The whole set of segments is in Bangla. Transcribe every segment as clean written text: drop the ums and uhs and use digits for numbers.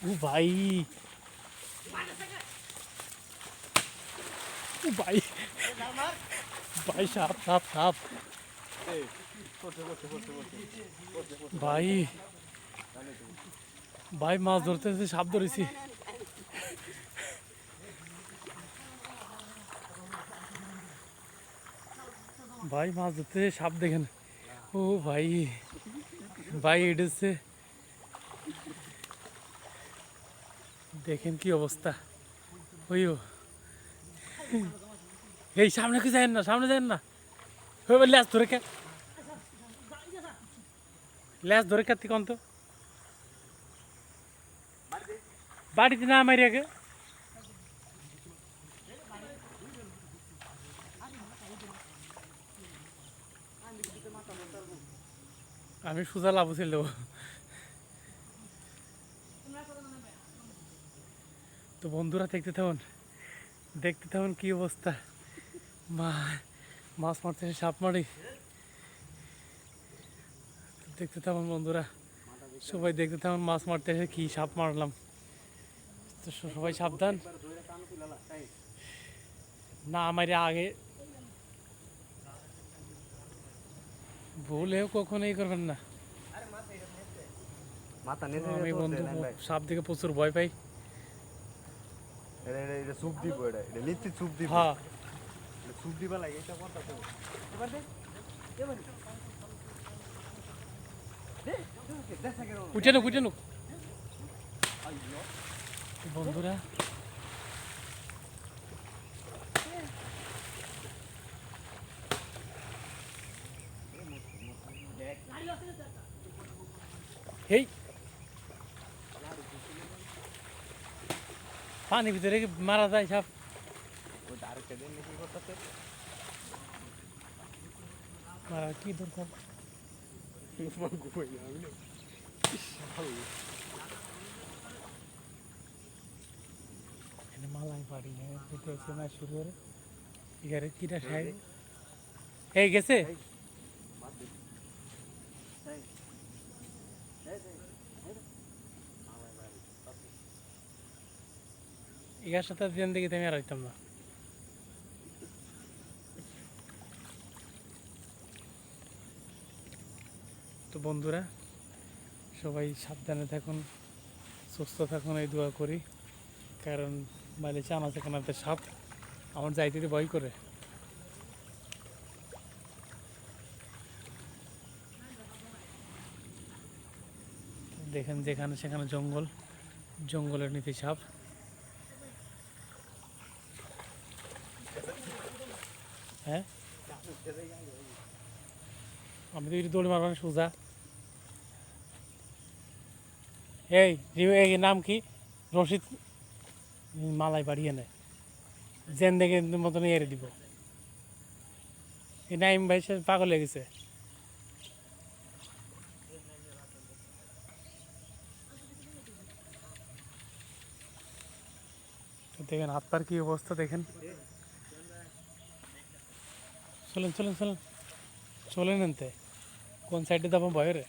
ও ভাই, ও ভাই, ভাই সাপ সাপ সাপ ভাই, ভাই মাছ ধরতে সাপ ধরেছি। ভাই মাছ ধরতে সাপ দেখেন। ও ভাই, ভাই এটা হচ্ছে, দেখেন কি অবস্থা। ওইও এই সামনে কি যায় না, সামনে যায় না। ল্যাস ধরে কে, ল্যাস ধরে কাটতি কন তো বাড়িতে না মারি আগে। আমি সোজা লাভ ছিল। তো বন্ধুরা দেখতে থাকুন, দেখতে থাকুন কি অবস্থা। মাছ মারতে সাপ মারি, দেখতে থাকুন বন্ধুরা, সবাই দেখতে থাকুন মাছ মারতে এসে কি সাপ মারলাম। তো সবাই সাবধান, না আমারে আগে ভুলেও কখনোই করবেন না। আমি বন্ধু সাপ দেখে প্রচুর ভয় পাই। হ্যাঁ উঠে নুক, উঠে নুক বন্ধুরা। এই পানির ভিতরে কি মারা যায় সাপ? মারা কি দরকার? মালাই বাড়ি না শুরু করে এখানে কিটা খাই। এই গেছে এগার সাথে দিন দেখি আমি আর হইতাম না। তো বন্ধুরা সবাই সাবধানে থাকুন, সুস্থ থাকুন, এই দোয়া করি। কারণ বাইরে চান আছে কেনাতে সাপ আমার যাইতে ভয় করে। দেখেন যেখানে সেখানে জঙ্গল, জঙ্গলের নিচে সাপ। হ্যাঁ আমি তো দৌড়ি মারবার সোজা। এই নাম কি? রশিদ মালাই বাড়িয়ে নেয় জেন দেখে মতন এড়ে দিব। এই নাইম ভাই সে পাগল হয়ে গেছে। দেখেন হাত পার কি অবস্থা দেখেন। চলেন চলেন চলেন চলেন এনতে কোন সাইডে যাবো ভয়রে।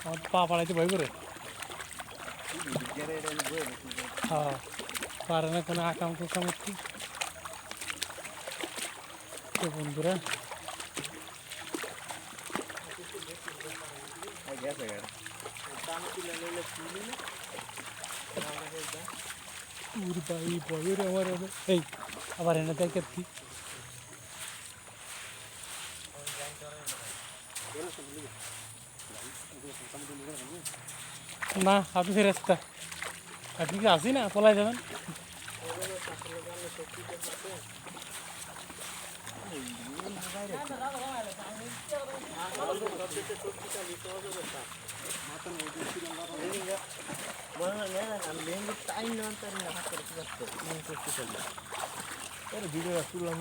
আমার পা পাড়াইতে ভয় করে। হ্যাঁ পারে না কোনো আকাম কুকামতি। তো বন্ধুরা ভাই ভয়ের আমার এই আবার এনে দেখে কি না আপনি ফেরেস্তা, আপনি কি আসি না পলাই যাবেন। ভিডিও তুললাম